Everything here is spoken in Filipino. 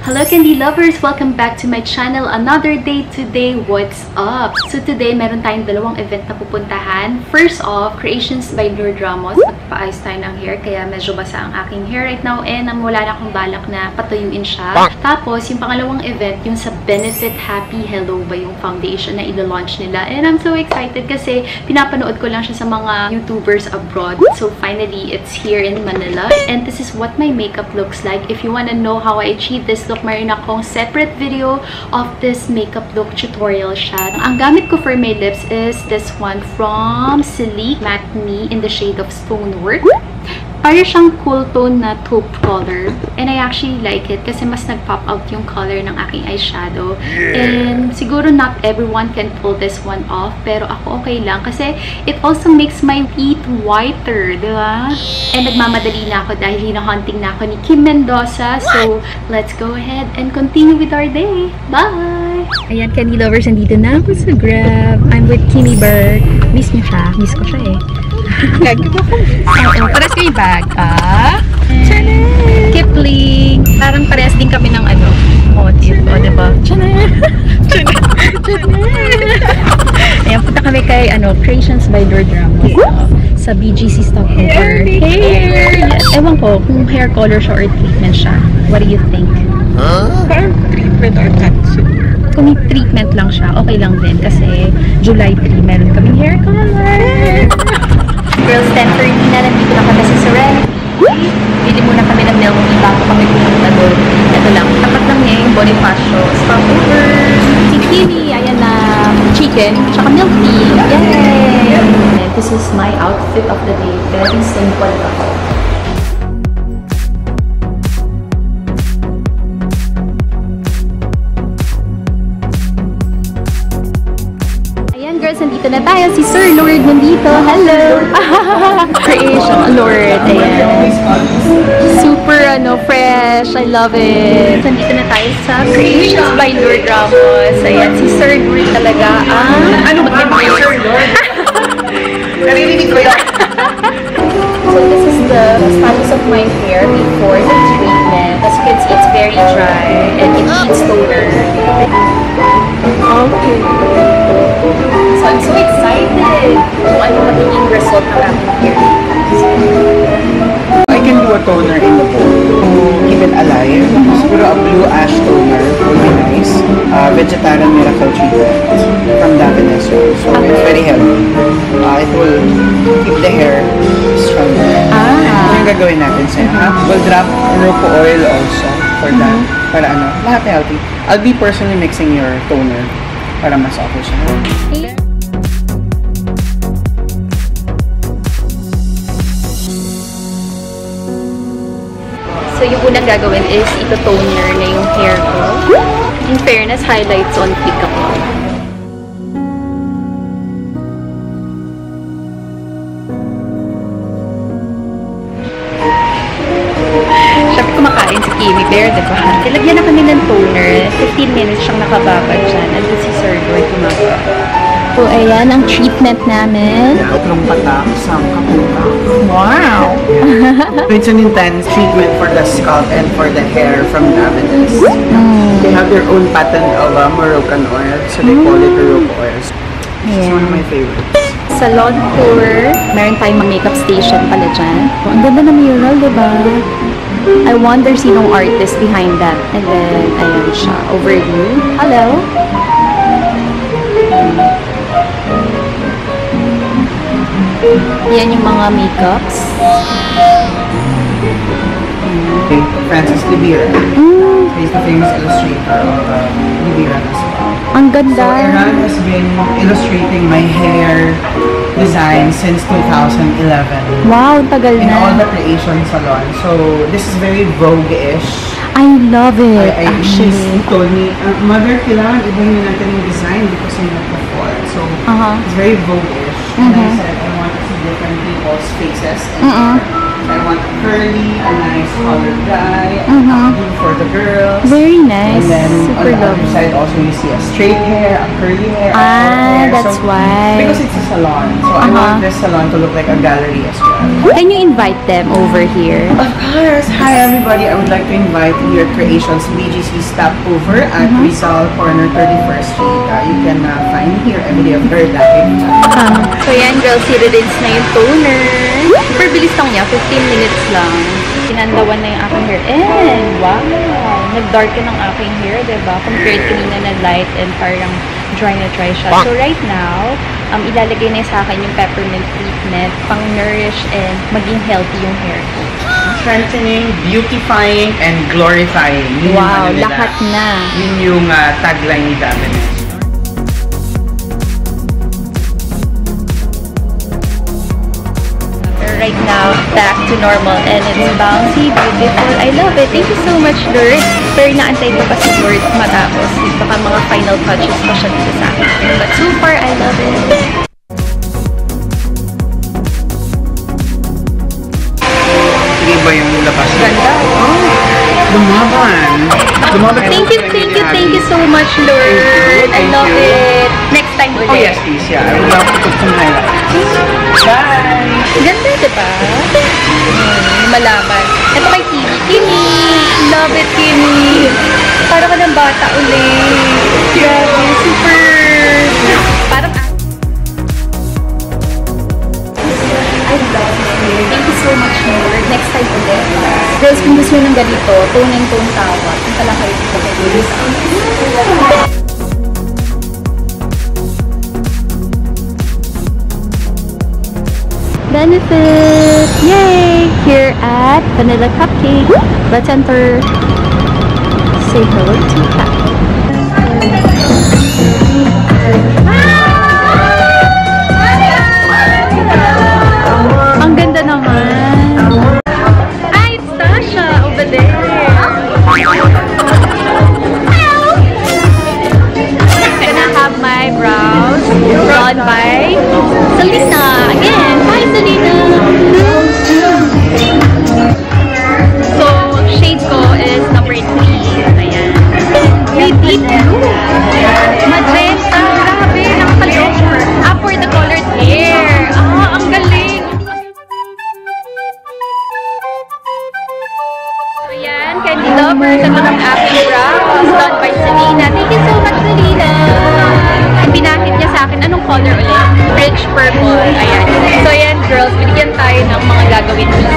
Hello Candy lovers! Welcome back to my channel. Another day today. What's up? So today, meron tayong dalawang event na pupuntahan. First off, Creations by LOURD Ramos. Magpaayos tayo ng hair, kaya medyo basa ang aking hair right now and wala na akong balak na patuyuin siya. Tapos, yung pangalawang event, yung sa Benefit Happy Hello ba yung foundation na ilo-launch nila. And I'm so excited kasi pinapanood ko lang siya sa mga YouTubers abroad. So finally, it's here in Manila. And this is what my makeup looks like. If you wanna know how I achieved this look, mayroon akong separate video of this makeup look tutorial siya. Ang gamit ko for my lips is this one from Sleek Matte Me in the shade of Stonework. Para siyang cool tone na taupe color. And I actually like it kasi mas nag-pop out yung color ng aking eyeshadow. And siguro not everyone can pull this one off. Pero ako okay lang kasi it also makes my teeth whiter, diba? And nagmamadali na ako dahil hinahunting na ako ni Kim Mendoza. So, let's go ahead and continue with our day. Bye! Ayan, Candy lovers, nandito na ako sa Grab. I'm with Kimmy Bird. Miss niyo siya? Miss ko siya eh. Oo, pares kayo bag. Kipling. Parang pares din kami ng ano, motif. O, diba? Chanel. Ayan, punta kami kay Creations by LOURD Ramos. Sa BGC stopover. Hair! Yes. Ewan ko kung hair color siya or treatment siya. What do you think? Parang treatment or tattoo. Kung treatment lang siya, okay lang din. Kasi July 3, meron kaming hair color. Girls, 10:30 na, nandito na kami sa Serenity. Bili muna kami ng milk tea bago kami pumunta doon. Ito lang, tapat lang niya yung Bonifacio stopover. Si Kimi, ayan na, chicken, tsaka milk tea. Yay! And this is my outfit of the day. Very simple lang. Girls, nandito na tayo. Si Sir LOURD nandito. Hello! Creation LOURD. Ayan. Super, fresh. I love it. Nandito na tayo sa Creations by LOURD Ramos. Ayan, si Sir LOURD talaga. Ano ba yung Sir LOURD? Narinig ko yan. So, this is the status of my hair before the treatment. As you can see, it's very dry and it needs toner. Okay. So, I'm so excited kung ano magiging result ng aking hair. I can do a toner in the bowl to keep it alive. Siguro a blue ash toner would be nice. Vegetarian miracle treatment from Daveness. So it's very healthy. It will keep the hair stronger. Ito yung gagawin natin sa'yo. We'll drop Morocco oil also for that. Para lahat healthy. I'll be personally mixing your toner para mas okay siya. So, yung unang gagawin is ito-toner na yung hair ko. In fairness, highlights on peak ako. Siyempre kumakain si Kimi Bear, diba? Nilagyan na kami ng toner. 15 minutes siyang nakababad dyan. And si Sir LOURD kumakain. So, ayan ang treatment namin. Tatlong patak, isang kapuka. Wow! It's an intense treatment for the scalp and for the hair from Daveness. They have their own patent of Moroccan oil, so they call it Morocco oil. It's one of my favorites. Salon tour. Meron tayong makeup station pala dyan. Ang ganda na mural, diba? I wonder sinong artist behind that. And then, ayan siya. Overview. Hello? Yan yung mga makeups. Okay, Francis Libira. He's the famous illustrator of Libira as well. Ang ganda. So, Iran has been illustrating my hair design since 2011. Wow, tagal na. In all the creation salon. So, this is very Vogue-ish. I love it, actually. He told me, Mother, kailangan ibahin na natin yung design because you're not before. So, it's very Vogue-ish. And I said, I want to see different people's faces and hair. I want a curly, a nice color dye, for the girls. Very nice. And then super on the other side also you see a straight hair, a curly hair, a short hair. That's why. Because it's a salon, so I want this salon to look like a gallery as well. Can you invite them over here? Of course! Hi everybody! I would like to invite your creations BGC stopover at Rizal Corner 31st Street. You can find me here every day of your life. So yan, girls, hidden na yung toner. Super bilis lang niya, 15 minutes lang. Pinandawan na yung aking hair. And wow! Nag-darken ang aking hair, diba? Compared kanina na light and parang dry na dry siya. So right now, ilalagay na sa akin yung peppermint treatment, pang-nourish and maging healthy yung hair ko. Strengthening, beautifying, and glorifying. Yun wow, yung lahat na. Yun yung tagline ni David. Right now, back to normal and it's bouncy, beautiful. I love it. Thank you so much, Lord. Pero naantay ko pa si Lord matapos. Baka mga final touches pa siya dito sa akin. But so far, I love it. Sige ba yung labas? Ganda. Lumaban. Thank you so much, Lord. I love it. Next time ulit. Oh yes, please. Yeah, I would love to put some highlights. Bye! Ganda, diba? Malaman. Ito kay Kimi. Kimi! Love it, Kimi! Parang ka ng bata ulit. Grabe, super! Parang thank you so much, Lord. Next time ulit. Girls, kung gusto nyo ng ganito, tone and tone tawa. Punta lang kayo dito kay Joyce. Benefit! Yay! Here at Vanilla Cupcake. Let's enter. Say hello to Kat. Ang ganda naman. Ay, it's Tasha over there. Gonna have my brows drawn by Selena. Again, hi Selena. So, shade ko is number 3. Ayan. May deep blue. Magenta. Grabe, nakakalong. For the colored hair. Ang galing. So, yan. Candyloveart. Ito ng aking brows. Done by Selena. Thank you so much, Selena. Pinahit niya sa akin. Anong color ulit? Rich purple. Ayan. So, yan, girls. Binigyan tayo ng mga gagawin dito.